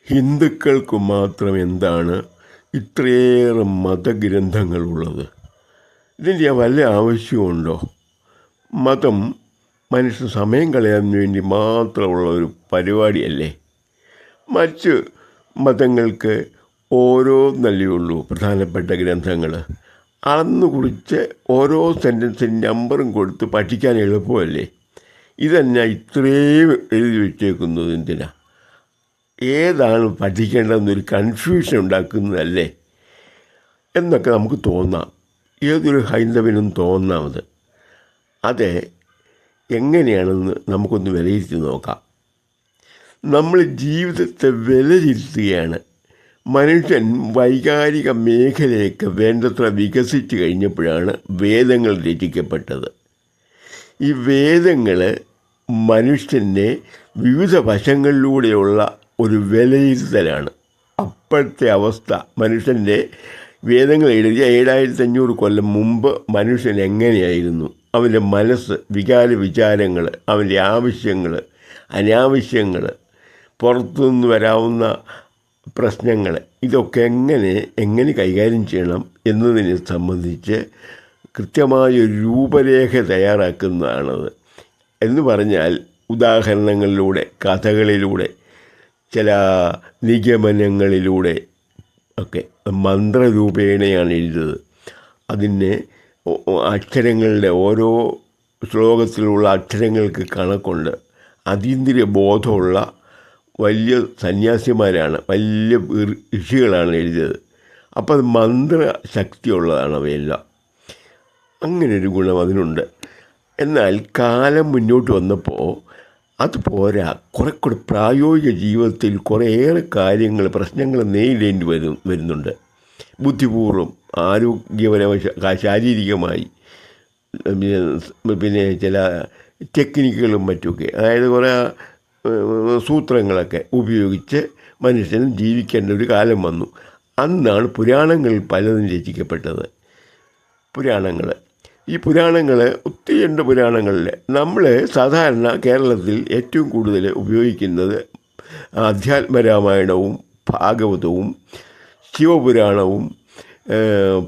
ഹിന്ദുക്കൾക്ക് മാത്രം എന്താണ് ഇത്രയേറെ മതഗ്രന്ഥങ്ങളുള്ളത്? ഇതിൻ്റെ വല്ല ആവശ്യമുണ്ടോ? മതം മനുഷ്യൻ സമയം കളയാൻ വേണ്ടി മാത്രമുള്ള ഒരു പരിപാടിയല്ലേ? മറ്റ് മതങ്ങൾക്ക് ഓരോന്നല്ലേ ഉള്ളൂ പ്രധാനപ്പെട്ട ഗ്രന്ഥങ്ങൾ. അളന്നു കുറിച്ച് ഓരോ സെൻറ്റൻസിന് നമ്പറും കൊടുത്ത് പഠിക്കാൻ എളുപ്പമല്ലേ? ഇതന്നെ ഇത്രയും എഴുതി വെച്ചേക്കുന്നത് എന്തിനാ? ഏതാണ് പഠിക്കേണ്ടതെന്നൊരു കൺഫ്യൂഷൻ ഉണ്ടാക്കുന്നതല്ലേ എന്നൊക്കെ നമുക്ക് തോന്നാം. ഏതൊരു ഹൈന്ദവനും തോന്നാമത്. അത് എങ്ങനെയാണെന്ന് നമുക്കൊന്ന് വിലയിരുത്തി നോക്കാം. നമ്മൾ ജീവിതത്തെ വിലയിരുത്തുകയാണ്. മനുഷ്യൻ വൈകാരിക മേഖലയൊക്കെ വേണ്ടത്ര വികസിച്ച് കഴിഞ്ഞപ്പോഴാണ് വേദങ്ങൾ രചിക്കപ്പെട്ടത്. ഈ വേദങ്ങൾ മനുഷ്യനെ വിവിധ വശങ്ങളിലൂടെയുള്ള ഒരു വിലയിരുത്തലാണ്. അപ്പോഴത്തെ അവസ്ഥ മനുഷ്യൻ്റെ വേദങ്ങൾ എഴുതിയ 7500 കൊല്ലം മുമ്പ് മനുഷ്യൻ എങ്ങനെയായിരുന്നു, അവൻ്റെ മനസ്സ്, വിചാരങ്ങൾ, അവൻ്റെ ആവശ്യങ്ങൾ, അനാവശ്യങ്ങൾ, പുറത്തുനിന്ന് വരാവുന്ന പ്രശ്നങ്ങൾ, ഇതൊക്കെ എങ്ങനെ കൈകാര്യം ചെയ്യണം എന്നതിനെ സംബന്ധിച്ച് കൃത്യമായൊരു രൂപരേഖ തയ്യാറാക്കുന്നതാണത്. എന്ന് പറഞ്ഞാൽ ഉദാഹരണങ്ങളിലൂടെ, കഥകളിലൂടെ, ചില നിഗമനങ്ങളിലൂടെ ഒക്കെ മന്ത്രരൂപേണയാണ് എഴുതുന്നത്. അതിന് അക്ഷരങ്ങളുടെ ഓരോ ശ്ലോകത്തിലുള്ള അക്ഷരങ്ങൾക്ക് കണക്കുണ്ട്. അതീന്ദ്രിയ ബോധമുള്ള വലിയ സന്യാസിമാരാണ്, വലിയ ഋഷികളാണ് എഴുതിയത്. അപ്പോൾ അത് മന്ത്രശക്തിയുള്ളതാണ് അവയെല്ലാം. അങ്ങനൊരു ഗുണം അതിനുണ്ട്. എന്നാൽ കാലം മുന്നോട്ട് വന്നപ്പോൾ അത് പോരാ, കൂടെ പ്രായോഗിക ജീവിതത്തിൽ കുറേയേറെ കാര്യങ്ങൾ, പ്രശ്നങ്ങൾ നേരിടേണ്ടി വരുന്നുണ്ട്. ബുദ്ധിപൂർവ്വം, ആരോഗ്യപരമായി, ശാരീരികമായി, പിന്നെ ചില ടെക്നിക്കുകളും മറ്റുമൊക്കെ, അതായത് കുറേ സൂത്രങ്ങളൊക്കെ ഉപയോഗിച്ച് മനുഷ്യൻ ജീവിക്കേണ്ട ഒരു കാലം വന്നു. അന്നാണ് പുരാണങ്ങൾ പലതും രചിക്കപ്പെട്ടത്. ഈ പുരാണങ്ങൾ ഒത്തിരിയുണ്ട്. പുരാണങ്ങളിൽ നമ്മൾ സാധാരണ കേരളത്തിൽ ഏറ്റവും കൂടുതൽ ഉപയോഗിക്കുന്നത് അധ്യാത്മരാമായണവും ഭാഗവതവും ശിവപുരാണവും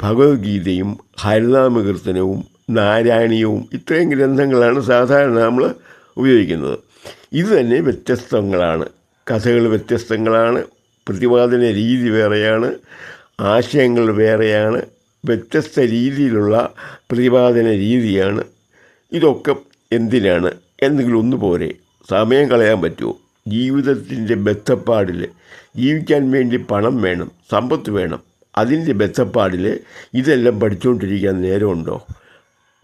ഭഗവത്ഗീതയും ഹരിനാമകീർത്തനവും നാരായണീയവും ഇത്രയും ഗ്രന്ഥങ്ങളാണ് സാധാരണ നമ്മൾ ഉപയോഗിക്കുന്നത്. ഇത് തന്നെ വ്യത്യസ്തങ്ങളാണ്. കഥകൾ വ്യത്യസ്തങ്ങളാണ്, പ്രതിപാദന രീതി വേറെയാണ്, ആശയങ്ങൾ വേറെയാണ്, വ്യത്യസ്ത രീതിയിലുള്ള പ്രതിപാദന രീതിയാണ്. ഇതൊക്കെ എന്തിനാണ്? എന്തെങ്കിലും ഒന്ന് പോരെ? സമയം കളയാൻ പറ്റുമോ? ജീവിതത്തിൻ്റെ ബന്ധപ്പാടിൽ ജീവിക്കാൻ വേണ്ടി പണം വേണം, സമ്പത്ത് വേണം. അതിൻ്റെ ബന്ധപ്പാടിൽ ഇതെല്ലാം പഠിച്ചുകൊണ്ടിരിക്കാൻ നേരമുണ്ടോ?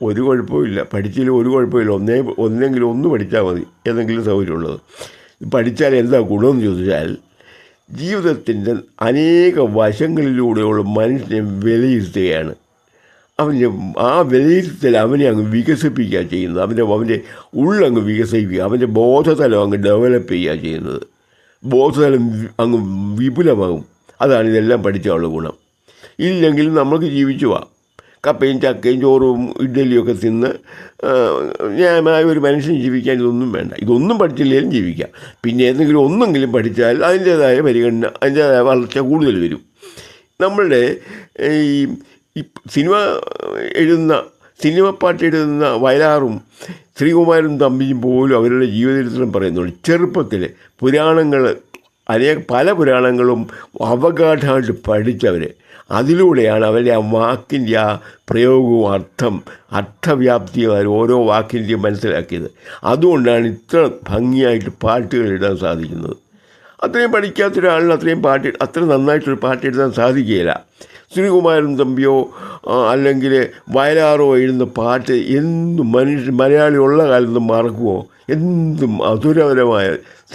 ഒരു കുഴപ്പമില്ല. പഠിച്ചാലും ഒരു കുഴപ്പമില്ല. ഒന്നെങ്കിലും ഒന്ന് പഠിച്ചാൽ മതി, ഏതെങ്കിലും സൗകര്യമുള്ളത്. പഠിച്ചാൽ എന്താ ഗുണമെന്ന് ചോദിച്ചാൽ, ജീവിതത്തിൻ്റെ അനേക വശങ്ങളിലൂടെയുള്ള മനുഷ്യനെ വിലയിരുത്തുകയാണ്. ആ വിലയിരുത്തൽ അവനെ അങ്ങ് വികസിപ്പിക്കുക ചെയ്യുന്നത്. അവൻ്റെ ഉള്ളങ്ങ് വികസിപ്പിക്കുക, അവൻ്റെ ബോധതലം അങ്ങ് ഡെവലപ്പ് ചെയ്യുക ചെയ്യുന്നത്. ബോധതലം അങ്ങ് വിപുലമാകും. അതാണ് ഇതെല്ലാം പഠിച്ചാലുള്ള ഗുണം. ഇല്ലെങ്കിൽ നമുക്ക് ജീവിച്ചു പോവാം. കപ്പയും ചക്കയും ചോറും ഇഡ്ഡലിയൊക്കെ തിന്ന് ന്യായമായ ഒരു മനുഷ്യൻ ജീവിക്കാൻ ഇതൊന്നും വേണ്ട. ഇതൊന്നും പഠിച്ചില്ലെങ്കിലും ജീവിക്കാം. പിന്നെ ഏതെങ്കിലും ഒന്നെങ്കിലും പഠിച്ചാൽ അതിൻ്റേതായ പരിഗണന, അതിൻ്റേതായ വളർച്ച കൂടുതൽ വരും. നമ്മളുടെ ഈ സിനിമ പാട്ടെഴുതുന്ന വയലാറും ശ്രീകുമാരൻ തമ്പിയും പോലും അവരുടെ ജീവചരിത്രം പറയുന്നുണ്ട്. ചെറുപ്പത്തിൽ പല പുരാണങ്ങളും അവഗാഠമായിട്ട് പഠിച്ചവർ, അതിലൂടെയാണ് അവരുടെ ആ വാക്കിൻ്റെ ആ പ്രയോഗവും അർത്ഥവ്യാപ്തിയും ഓരോ വാക്കിൻ്റെയും മനസ്സിലാക്കിയത്. അതുകൊണ്ടാണ് ഇത്ര ഭംഗിയായിട്ട് പാട്ടുകൾ എഴുതാൻ സാധിക്കുന്നത്. അത്രയും പഠിക്കാത്ത ഒരാളിന് അത്ര നന്നായിട്ടൊരു പാട്ട് എഴുതാൻ സാധിക്കുകയില്ല. ശ്രീകുമാരൻ തമ്പിയോ അല്ലെങ്കിൽ വയലാറോ എഴുതുന്ന പാട്ട് മലയാളി ഉള്ള കാലത്ത് മറക്കുമോ? എന്ത് മധുരപരമായ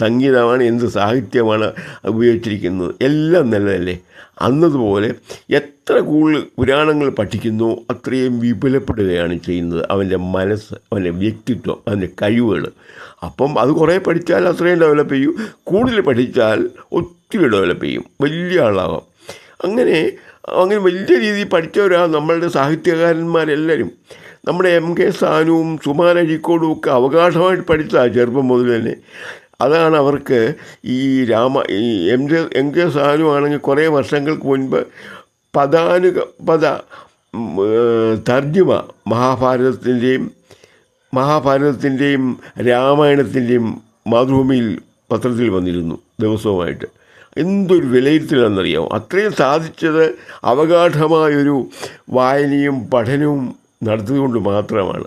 സംഗീതമാണ്, എന്ത് സാഹിത്യമാണ് ഉപയോഗിച്ചിരിക്കുന്നത്. എല്ലാം നല്ലതല്ലേ? അന്നതുപോലെ എത്ര കൂടുതൽ പുരാണങ്ങൾ പഠിക്കുന്നോ അത്രയും വിപുലപ്പെടുകയാണ് ചെയ്യുന്നത് അവൻ്റെ മനസ്സ്, അവൻ്റെ വ്യക്തിത്വം, അവൻ്റെ കഴിവുകൾ. അപ്പം അത് കുറേ പഠിച്ചാൽ അത്രയും ഡെവലപ്പ് ചെയ്യും. കൂടുതൽ പഠിച്ചാൽ ഒത്തിരി ഡെവലപ്പ് ചെയ്യും, വലിയ ആളാകാം. അങ്ങനെ വലിയ രീതിയിൽ പഠിച്ചവരാണ് നമ്മളുടെ സാഹിത്യകാരന്മാരെല്ലാവരും. നമ്മുടെ എം കെ സാനുവും സുമാൻ അഴീക്കോടും ഒക്കെ അവകാശമായിട്ട് പഠിച്ചതാണ് ചെറുപ്പം മുതൽ തന്നെ. അതാണ് അവർക്ക് ഈ ഈ എം കെ സാനു ആണെങ്കിൽ കുറേ വർഷങ്ങൾക്ക് മുൻപ് പദ തർജ്ജിമ മഹാഭാരതത്തിൻ്റെയും രാമായണത്തിൻ്റെയും മാതൃഭൂമിയിൽ പത്രത്തിൽ വന്നിരുന്നു ദിവസവുമായിട്ട്. എന്തൊരു വിലയിരുത്തലാണെന്നറിയാമോ? അത്രയും സാധിച്ചത് അവഗാഢമായൊരു വായനയും പഠനവും നടത്തിയതുകൊണ്ട് മാത്രമാണ്.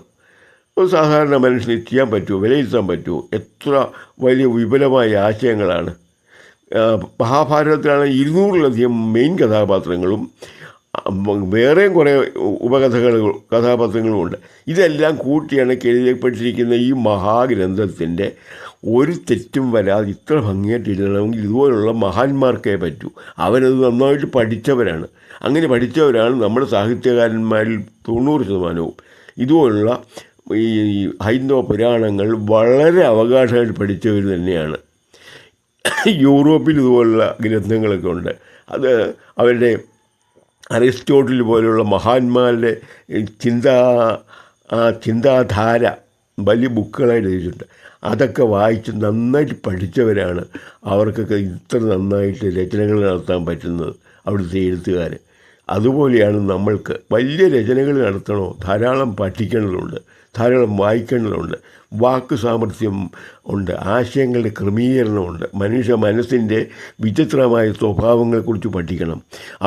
ഒരു സാധാരണ മനുഷ്യന് ചെയ്യാൻ പറ്റുമോ, വിലയിരുത്താൻ പറ്റുമോ? എത്ര വലിയ വിപുലമായ ആശയങ്ങളാണ്. മഹാഭാരതത്തിലാണ് 200-ലധികം മെയിൻ കഥാപാത്രങ്ങളും വേറെയും കുറേ കഥാപാത്രങ്ങളുമുണ്ട്. ഇതെല്ലാം കൂട്ടിയാണ് എഴുതപ്പെട്ടിരിക്കുന്ന ഈ മഹാഗ്രന്ഥത്തിൻ്റെ ഒരു തെറ്റും വരാതെ ഇത്ര ഭംഗിയായിട്ട് എഴുതണമെങ്കിൽ ഇതുപോലുള്ള മഹാന്മാർക്കേ പറ്റൂ. അവരത് നന്നായിട്ട് പഠിച്ചവരാണ്. അങ്ങനെ പഠിച്ചവരാണ് നമ്മുടെ സാഹിത്യകാരന്മാരിൽ 90%. ഇതുപോലുള്ള ഈ ഹൈന്ദവ പുരാണങ്ങൾ വളരെ അവഗാഢമായിട്ട് പഠിച്ചവർ തന്നെയാണ്. യൂറോപ്പിൽ ഇതുപോലുള്ള ഗ്രന്ഥങ്ങളൊക്കെ ഉണ്ട്. അത് അവരുടെ അരിസ്റ്റോട്ടിൽ പോലെയുള്ള മഹാന്മാരുടെ ചിന്താധാര വലിയ ബുക്കുകളായിട്ട് എഴുതിയിട്ടുണ്ട്. അതൊക്കെ വായിച്ച് നന്നായിട്ട് പഠിച്ചവരാണ് അവർക്കൊക്കെ ഇത്ര നന്നായിട്ട് രചനകൾ നടത്താൻ പറ്റുന്നത്, അവിടുത്തെ എഴുത്തുകാർ. അതുപോലെയാണ് നമ്മൾക്ക് വലിയ രചനകൾ നടത്തണോ ധാരാളം പഠിക്കേണ്ടതുണ്ട്, ധാരാളം വായിക്കേണ്ടതുണ്ട്, വാക്ക് സാമർഥ്യം ഉണ്ട്, ആശയങ്ങളുടെ ക്രമീകരണമുണ്ട്, മനുഷ്യ മനസ്സിൻ്റെ വിചിത്രമായ സ്വഭാവങ്ങളെക്കുറിച്ച് പഠിക്കണം,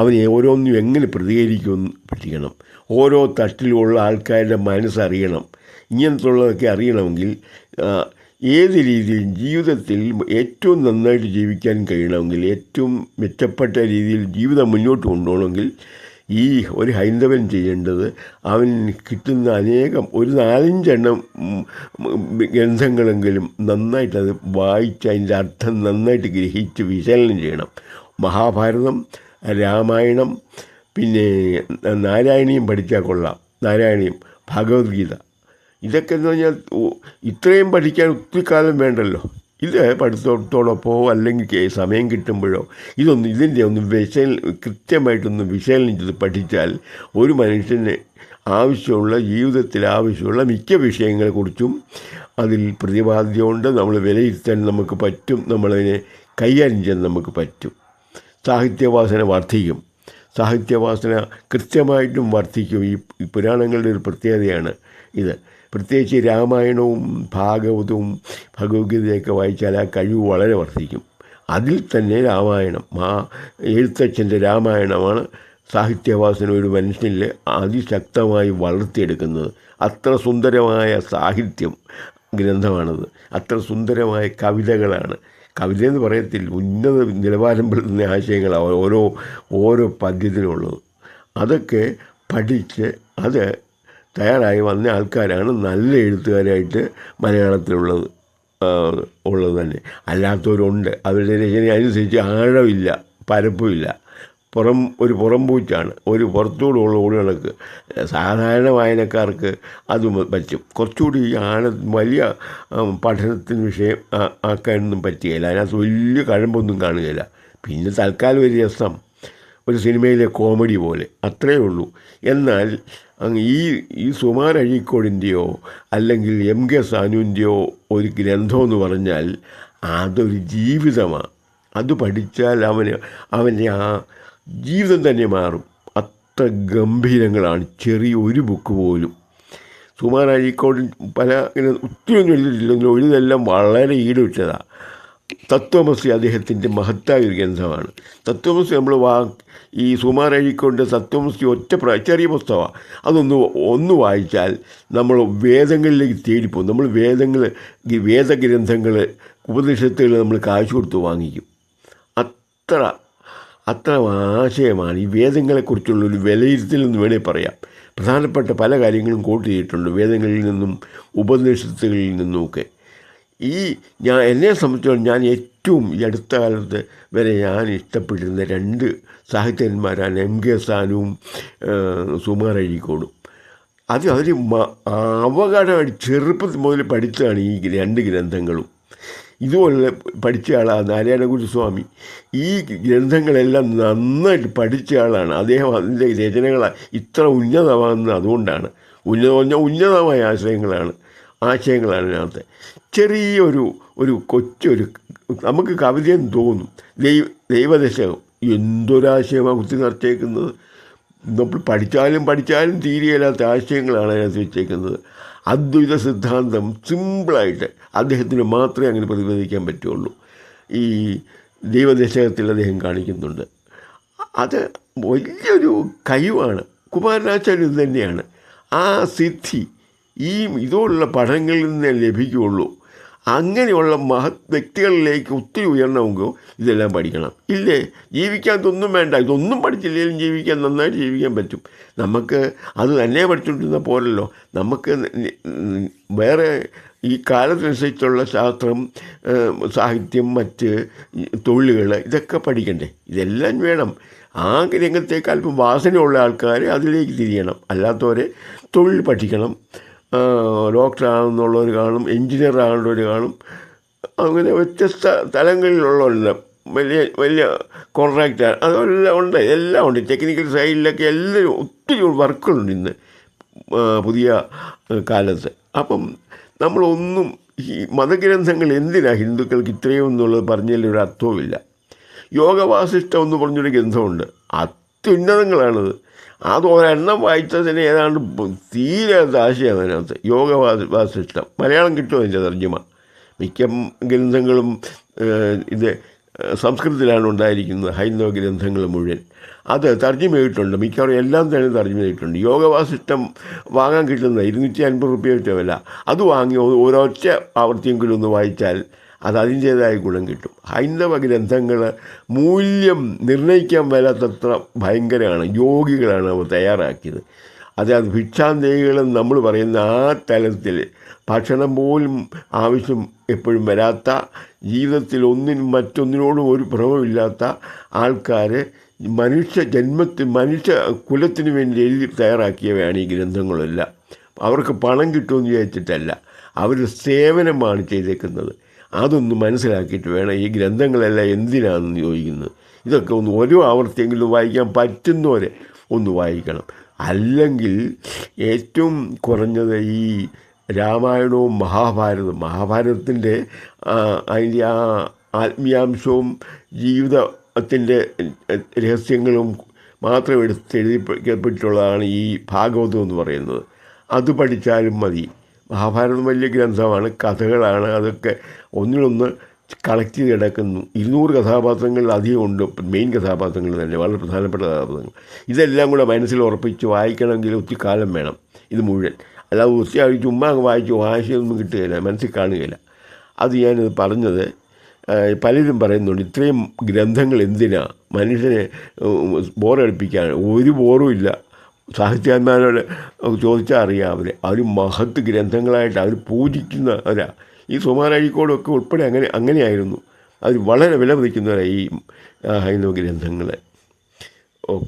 അവനെ ഓരോന്നും എങ്ങനെ പ്രതികരിക്കുമെന്ന് പഠിക്കണം, ഓരോ തട്ടിലുള്ള ആൾക്കാരുടെ മനസ്സറിയണം. ഇങ്ങനത്തുള്ളതൊക്കെ അറിയണമെങ്കിൽ ഏത് രീതിയിൽ ജീവിതത്തിൽ ഏറ്റവും നന്നായിട്ട് ജീവിക്കാൻ കഴിയണമെങ്കിൽ, ഏറ്റവും മെച്ചപ്പെട്ട രീതിയിൽ ജീവിതം മുന്നോട്ട് കൊണ്ടുപോകണമെങ്കിൽ ഈ ഒരു ഹൈന്ദവൻ ചെയ്യേണ്ടത് അവൻ കിട്ടുന്ന ഒരു 4-5 എണ്ണം ഗ്രന്ഥങ്ങളെങ്കിലും നന്നായിട്ടത് വായിച്ച് അതിൻ്റെ അർത്ഥം നന്നായിട്ട് ഗ്രഹിച്ച് വിശകലനം ചെയ്യണം. മഹാഭാരതം, രാമായണം, പിന്നെ നാരായണീയം പഠിച്ചാൽ കൊള്ളാം. നാരായണീയം, ഭഗവത്ഗീത, ഇതൊക്കെ എന്ന് പറഞ്ഞാൽ ഇത്രയും പഠിക്കാൻ ഒത്തിരി കാലം വേണ്ടല്ലോ. ഇത് പഠിത്തത്തോടൊപ്പമോ അല്ലെങ്കിൽ സമയം കിട്ടുമ്പോഴോ ഇതിൻ്റെ ഒന്ന് കൃത്യമായിട്ടൊന്ന് വിശകലനം ചെയ്ത് പഠിച്ചാൽ ഒരു മനുഷ്യന് ജീവിതത്തിൽ ആവശ്യമുള്ള മിക്ക വിഷയങ്ങളെക്കുറിച്ചും അതിൽ പ്രതിപാദ്യമുണ്ട്. നമ്മൾ വിലയിരുത്താൻ നമുക്ക് പറ്റും, നമ്മളതിനെ കൈകാര്യം ചെയ്യാൻ നമുക്ക് പറ്റും. സാഹിത്യവാസന വർദ്ധിക്കും. സാഹിത്യവാസന കൃത്യമായിട്ടും വർദ്ധിക്കും. ഈ പുരാണങ്ങളുടെ ഒരു പ്രത്യേകതയാണ് ഇത്. പ്രത്യേകിച്ച് രാമായണവും ഭാഗവതവും ഭഗവത്ഗീതയൊക്കെ വായിച്ചാൽ ആ കഴിവ് വളരെ വർദ്ധിക്കും. അതിൽ തന്നെ രാമായണം, എഴുത്തച്ഛൻ്റെ രാമായണമാണ് സാഹിത്യവാസന ഒരു മനുഷ്യനിൽ അതിശക്തമായി വളർത്തിയെടുക്കുന്നത്. അത്ര സുന്ദരമായ സാഹിത്യം ഗ്രന്ഥമാണത്. അത്ര സുന്ദരമായ കവിതകളാണ്. കവിതയെന്ന് പറയത്തില്ല, ഉന്നത നിലവാരം പെടുന്ന ആശയങ്ങളാണ് ഓരോ പദ്യത്തിനുള്ളത്. അതൊക്കെ പഠിച്ച് അത് തയ്യാറായി വന്ന ആൾക്കാരാണ് നല്ല എഴുത്തുകാരായിട്ട് മലയാളത്തിലുള്ളത് തന്നെ. അല്ലാത്തവരുണ്ട്, അവരുടെ രചന അനുസരിച്ച് ആഴമില്ല, പരപ്പുമില്ല, പുറംപൂച്ചാണ്, ഒരു പുറത്തുകൂടെ ഓടി കണക്ക്. സാധാരണ വായനക്കാർക്ക് അത് പറ്റും. കുറച്ചുകൂടി വലിയ പഠനത്തിന് വിഷയം ആക്കാനൊന്നും പറ്റുകയില്ല. അതിനകത്ത് വലിയ കഴമ്പൊന്നും കാണുകയില്ല. പിന്നെ തൽക്കാലം ഒരു രസം, ഒരു സിനിമയിലെ കോമഡി പോലെ, അത്രയേ ഉള്ളൂ. എന്നാൽ ഈ സുമാർ അഴീക്കോടിൻ്റെയോ അല്ലെങ്കിൽ എം.കെ. സാനുവിൻ്റെയോ ഒരു ഗ്രന്ഥമെന്ന് പറഞ്ഞാൽ അതൊരു ജീവിതമാണ്. അത് പഠിച്ചാൽ അവൻ്റെ ആ ജീവിതം തന്നെ മാറും. അത്ര ഗംഭീരങ്ങളാണ് ചെറിയൊരു ബുക്ക് പോലും. സുമാർ അഴീക്കോട് ഒത്തിരി ഒന്നും എഴുതിയിട്ടില്ലെങ്കിലും എഴുതെല്ലാം വളരെ ഈടുവിട്ടതാണ്. തത്വമസി അദ്ദേഹത്തിൻ്റെ മഹത്തായ ഒരു ഗ്രന്ഥമാണ്. തത്വമസി നമ്മൾ ഈ സുമാർ അഴീക്കോടിൻ്റെ തത്വമസി ചെറിയ പുസ്തകമാണ്. ഒന്ന് വായിച്ചാൽ നമ്മൾ വേദങ്ങളിലേക്ക് തേടിപ്പോകും. നമ്മൾ വേദഗ്രന്ഥങ്ങൾ, ഉപനിഷത്തുകൾ നമ്മൾ കാശ് കൊടുത്ത് വാങ്ങിക്കും. അത്ര ആശയമാണ് ഈ വേദങ്ങളെക്കുറിച്ചുള്ളൊരു വിലയിരുത്തലെന്ന് വേണേൽ പറയാം. പ്രധാനപ്പെട്ട പല കാര്യങ്ങളും കോട്ട് ചെയ്തിട്ടുണ്ട് വേദങ്ങളിൽ നിന്നും ഉപനിഷത്തുകളിൽ നിന്നുമൊക്കെ. എന്നെ സംബന്ധിച്ചിടത്തോളം ഞാൻ ഏറ്റവും ഈ അടുത്ത കാലത്ത് വരെ ഞാൻ ഇഷ്ടപ്പെട്ടിരുന്ന 2 സാഹിത്യകാരന്മാരാണ് എം.കെ. സാനുവും സുമാർ അഴീക്കോടും. അവർ അവഗാഢമായിട്ട് ചെറുപ്പത്തിൽ മുതൽ പഠിച്ചതാണ് ഈ 2 ഗ്രന്ഥങ്ങളും. ഇതുപോലെ പഠിച്ച ആളാണ് നാരായണഗുരുസ്വാമി. ഈ ഗ്രന്ഥങ്ങളെല്ലാം നന്നായിട്ട് പഠിച്ച ആളാണ് അദ്ദേഹം. അതിൻ്റെ രചനകൾ ഇത്ര ഉന്നതമാകുന്നത് അതുകൊണ്ടാണ്. ഉന്നതമായ ആശയങ്ങളാണ്. ആശയങ്ങളാണ് ഇതിനകത്ത്. ചെറിയൊരു കൊച്ചൊരു നമുക്ക് കവിതയെന്ന് തോന്നും. ദൈവദശകം എന്തൊരാശയമാണ് കുത്തി നിറച്ചേക്കുന്നത്. നമ്മൾ പഠിച്ചാലും തീരെയില്ലാത്ത ആശയങ്ങളാണ് അതിനകത്ത് വെച്ചേക്കുന്നത്. അദ്വൈത സിദ്ധാന്തം സിമ്പിളായിട്ട് അദ്ദേഹത്തിന് മാത്രമേ അങ്ങനെ പ്രതിപാദിക്കാൻ പറ്റുള്ളൂ. ഈ ദൈവദശകത്തിൽ അദ്ദേഹം കാണിക്കുന്നുണ്ട്. അത് വലിയൊരു കഴിവാണ്. കുമാരനാശാൻ ഇത് തന്നെയാണ്. ആ സിദ്ധി ഇതുപോലുള്ള പഠനങ്ങളിൽ നിന്നേ ലഭിക്കുകയുള്ളൂ. അങ്ങനെയുള്ള മഹത് വ്യക്തികളിലേക്ക് ഒത്തിരി ഉയരണമെങ്കിൽ ഇതെല്ലാം പഠിക്കണം. ഇല്ലേ, ജീവിക്കാൻ ഇതൊന്നും വേണ്ട. ഇതൊന്നും പഠിച്ചില്ലെങ്കിലും ജീവിക്കാൻ, നന്നായിട്ട് ജീവിക്കാൻ പറ്റും. നമുക്ക് അത് തന്നെ പഠിച്ചുകൊണ്ടിരുന്ന പോലല്ലോ. നമുക്ക് വേറെ ഈ കാലത്തിനനുസരിച്ചുള്ള ശാസ്ത്രം, സാഹിത്യം, മറ്റ് തൊഴിലുകൾ ഇതൊക്കെ പഠിക്കണ്ടേ? ഇതെല്ലാം വേണം. ആ രംഗത്തേക്ക് അല്പം വാസനയുള്ള ആൾക്കാർ അതിലേക്ക് തിരിയണം. അല്ലാത്തവരെ തൊഴിൽ പഠിക്കണം. ഡോക്ടറാണെന്നുള്ളവർ കാണും, എൻജിനീയർ ആകേണ്ടവർ കാണും. അങ്ങനെ വ്യത്യസ്ത തലങ്ങളിലുള്ളവരുണ്ട്. വലിയ കോൺട്രാക്ടർ അതെല്ലാം ഉണ്ട്, എല്ലാം ഉണ്ട്. ടെക്നിക്കൽ സൈഡിലൊക്കെ എല്ലാവരും ഒത്തിരി വർക്കുകളുണ്ട് ഇന്ന് പുതിയ കാലത്ത്. അപ്പം നമ്മളൊന്നും ഈ മതഗ്രന്ഥങ്ങൾ എന്തിനാണ് ഹിന്ദുക്കൾക്ക് ഇത്രയും എന്നുള്ളത് പറഞ്ഞതിലൊരു അർത്ഥവുമില്ല. യോഗവാസിഷ്ടം എന്ന് പറഞ്ഞൊരു ഗ്രന്ഥമുണ്ട്. അത്യുന്നതങ്ങളാണത്. അത് ഒരെണ്ണം വായിച്ചതിന് ഏതാണ്ട് തീരെ ആശയമാണ് അതിനകത്ത്. യോഗവാസിഷ്ടം മലയാളം കിട്ടും അതിൻ്റെ തർജ്ജമ. മിക്ക ഗ്രന്ഥങ്ങളും ഇത് സംസ്കൃതത്തിലാണ് ഉണ്ടായിരിക്കുന്നത്. ഹൈന്ദവ ഗ്രന്ഥങ്ങൾ മുഴുവൻ അത് തർജ്ജമ ചെയ്തിട്ടുണ്ട്. മിക്കവാറും എല്ലാം തന്നെ തർജ്ജമ ചെയ്തിട്ടുണ്ട്. യോഗവാസിഷ്ടം വാങ്ങാൻ കിട്ടുന്നത് 250 രൂപ വില. അത് വാങ്ങി ഒരൊറ്റ ആവർത്തിയെങ്കിലും ഒന്ന് വായിച്ചാൽ അത് അതിൻ്റേതായ ഗുണം കിട്ടും. ഹൈന്ദവ ഗ്രന്ഥങ്ങൾ മൂല്യം നിർണ്ണയിക്കാൻ മേലാത്തത്ര ഭയങ്കരമാണ്. യോഗികളാണ് അവ തയ്യാറാക്കിയത്. അത് ഭിക്ഷാന്തേഹികളും നമ്മൾ പറയുന്ന ആ തലത്തിൽ ഭക്ഷണം പോലും ആവശ്യം എപ്പോഴും വരാത്ത, ജീവിതത്തിൽ മറ്റൊന്നിനോടും ഒരു ഭ്രമമില്ലാത്ത ആൾക്കാർ മനുഷ്യ കുലത്തിന് വേണ്ടി എഴുതി തയ്യാറാക്കിയവയാണ് ഈ ഗ്രന്ഥങ്ങളെല്ലാം. അവർക്ക് പണം കിട്ടുമെന്ന് വിചാരിച്ചിട്ടല്ല, അവർ സേവനമാണ് ചെയ്തേക്കുന്നത്. അതൊന്ന് മനസ്സിലാക്കിയിട്ട് വേണം ഈ ഗ്രന്ഥങ്ങളെല്ലാം എന്തിനാണെന്ന് ചോദിക്കുന്നത്. ഇതൊക്കെ ഓരോ ആവർത്തിയെങ്കിലും വായിക്കാൻ പറ്റുന്നവരെ ഒന്ന് വായിക്കണം. അല്ലെങ്കിൽ ഏറ്റവും കുറഞ്ഞത് ഈ രാമായണവും മഹാഭാരതത്തിൻ്റെ അതിൻ്റെ ആ ആത്മീയാംശവും ജീവിതത്തിൻ്റെ രഹസ്യങ്ങളും മാത്രം എഴുതിപ്പെട്ടിട്ടുള്ളതാണ് ഈ ഭാഗവതം എന്ന് പറയുന്നത്. അത് പഠിച്ചാലും മതി. മഹാഭാരതം വലിയ ഗ്രന്ഥമാണ്, കഥകളാണ്. അതൊക്കെ ഒന്നിനൊന്ന് കളക്ട് ചെയ്ത് കിടക്കുന്നു. 200 കഥാപാത്രങ്ങളിൽ അധികം ഉണ്ട്. മെയിൻ കഥാപാത്രങ്ങൾ തന്നെ വളരെ പ്രധാനപ്പെട്ട കഥാപാത്രങ്ങൾ. ഇതെല്ലാം കൂടെ മനസ്സിൽ ഉറപ്പിച്ച് വായിക്കണമെങ്കിൽ ഒത്തിരി കാലം വേണം ഇത് മുഴുവൻ. അല്ലാതെ ഒത്തിരി ചുമ്മാ വായിച്ചൊന്നും കിട്ടുകയില്ല, മനസ്സിൽ കാണുകയില്ല. അത് ഞാനിത് പറഞ്ഞത് പലരും പറയുന്നുണ്ട് ഇത്രയും ഗ്രന്ഥങ്ങൾ എന്തിനാ മനുഷ്യനെ ബോറടിപ്പിക്കാൻ. ഒരു ബോറും ഇല്ല. സാഹിത്യകാരന്മാരോട് ചോദിച്ചാൽ അറിയാം. അവർ മഹത്ത് ഗ്രന്ഥങ്ങളായിട്ട് അവർ പൂജിക്കുന്നവരാ. ഈ സുമാരഴിക്കോടൊക്കെ ഉൾപ്പെടെ അങ്ങനെയായിരുന്നു. അവർ വളരെ വില മതിക്കുന്നവരാണ് ഈ ഹൈന്ദവ ഗ്രന്ഥങ്ങളെ. ഓക്കെ.